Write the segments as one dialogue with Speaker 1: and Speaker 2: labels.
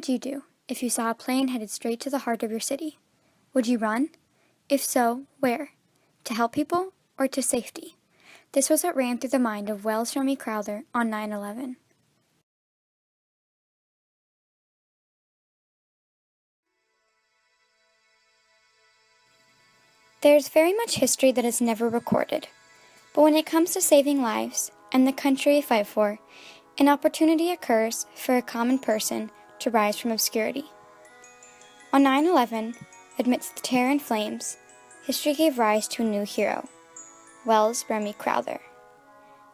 Speaker 1: would you do if you saw a plane headed straight to the heart of your city? Would you run? If so, where? To help people or to safety? This was what ran through the mind of Remy Crowther on 9/11. There is very much history that is never recorded, but when it comes to saving lives and the country we fight for, an opportunity occurs for a common person to rise from obscurity. On 9/11, amidst the terror and flames, history gave rise to a new hero, Remy Crowther.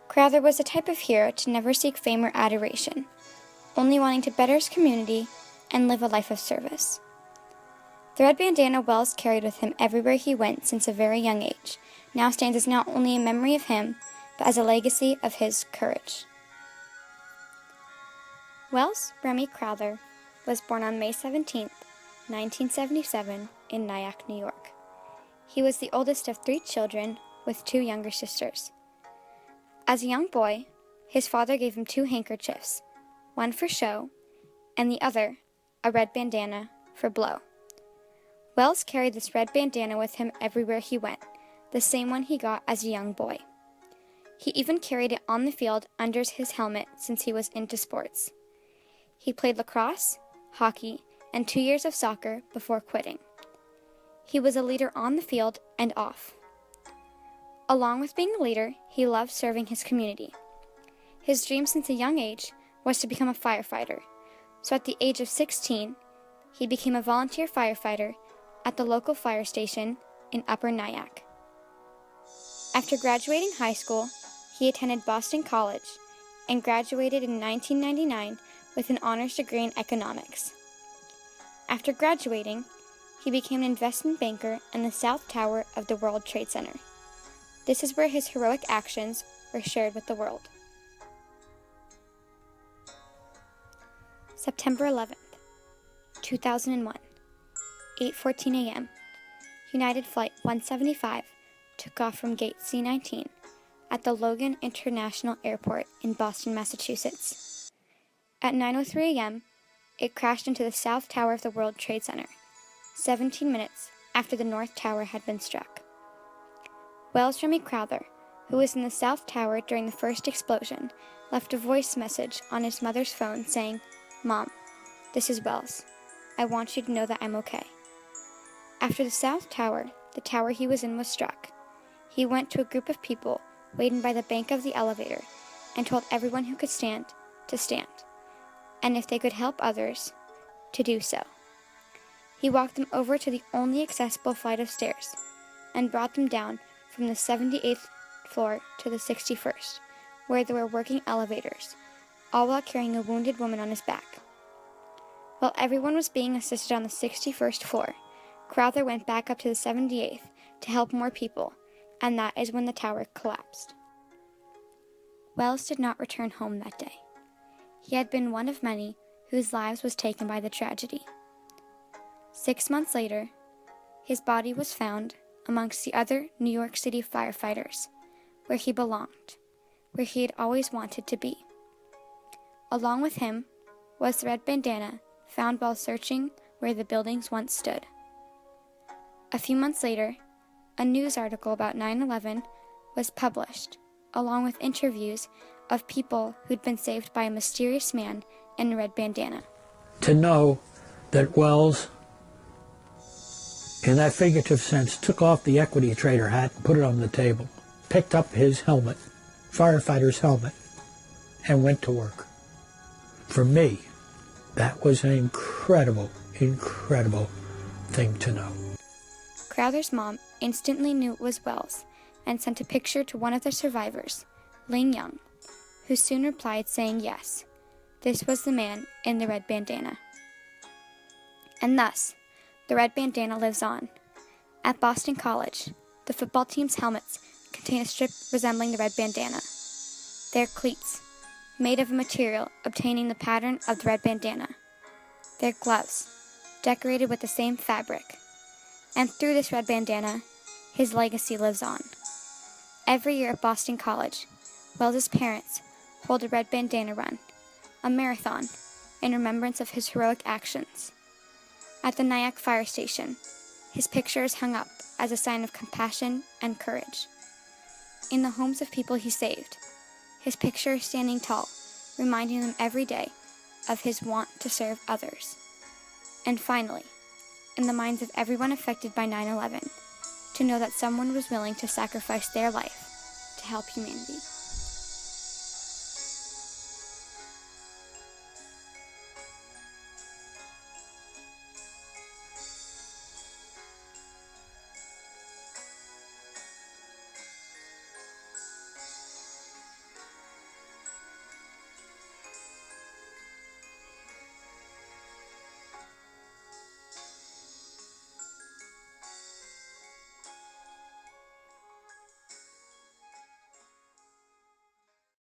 Speaker 1: Crowther was the type of hero to never seek fame or adoration, only wanting to better his community and live a life of service. The red bandana Wells carried with him everywhere he went since a very young age now stands as not only a memory of him, but as a legacy of his courage. Remy Crowther was born on May 17, 1977, in Nyack, New York. He was the oldest of 3 children with 2 younger sisters. As a young boy, his father gave him 2 handkerchiefs, one for show, and the other, a red bandana, for blow. Wells carried this red bandana with him everywhere he went, the same one he got as a young boy. He even carried it on the field under his helmet since he was into sports. He played lacrosse, hockey, and 2 years of soccer before quitting. He was a leader on the field and off. Along with being a leader, he loved serving his community. His dream since a young age was to become a firefighter, so at the age of 16, he became a volunteer firefighter at the local fire station in Upper Nyack. After graduating high school, he attended Boston College and graduated in 1999 with an honors degree in economics. After graduating, he became an investment banker in the South Tower of the World Trade Center. This is where his heroic actions were shared with the world. September 11th, 2001, 8:14 a.m., United Flight 175 took off from Gate C-19 at the Logan International Airport in Boston, Massachusetts. At 9:03 a.m., it crashed into the South Tower of the World Trade Center, 17 minutes after the North Tower had been struck. Remy Crowther, who was in the South Tower during the first explosion, left a voice message on his mother's phone saying, "Mom, this is Wells. I want you to know that I'm okay." After the South Tower, the tower he was in, was struck, he went to a group of people waiting by the bank of the elevator and told everyone who could stand to stand, and if they could help others, to do so. He walked them over to the only accessible flight of stairs and brought them down from the 78th floor to the 61st, where there were working elevators, all while carrying a wounded woman on his back. While everyone was being assisted on the 61st floor, Crowther went back up to the 78th to help more people, and that is when the tower collapsed. Wells did not return home that day. He had been one of many whose lives was taken by the tragedy. 6 months later, his body was found amongst the other New York City firefighters, where he belonged, where he had always wanted to be. Along with him was the red bandana found while searching where the buildings once stood. A few months later, a news article about 9/11 was published, along with interviews of people who'd been saved by a mysterious man in a red bandana.
Speaker 2: To know that Wells, in that figurative sense, took off the equity trader hat and put it on the table, picked up his helmet, firefighter's helmet, and went to work. For me, that was an incredible, incredible thing to know.
Speaker 1: Crowther's mom instantly knew it was Wells and sent a picture to one of the survivors, Ling Young, who soon replied saying yes, this was the man in the red bandana. And thus, the red bandana lives on. At Boston College, the football team's helmets contain a strip resembling the red bandana. Their cleats, made of a material obtaining the pattern of the red bandana. Their gloves, decorated with the same fabric. And through this red bandana, his legacy lives on. Every year at Boston College, Wells's parents hold a red bandana run, a marathon, in remembrance of his heroic actions. At the Nyack Fire Station, his picture is hung up as a sign of compassion and courage. In the homes of people he saved, his picture is standing tall, reminding them every day of his want to serve others. And finally, in the minds of everyone affected by 9/11, to know that someone was willing to sacrifice their life to help humanity.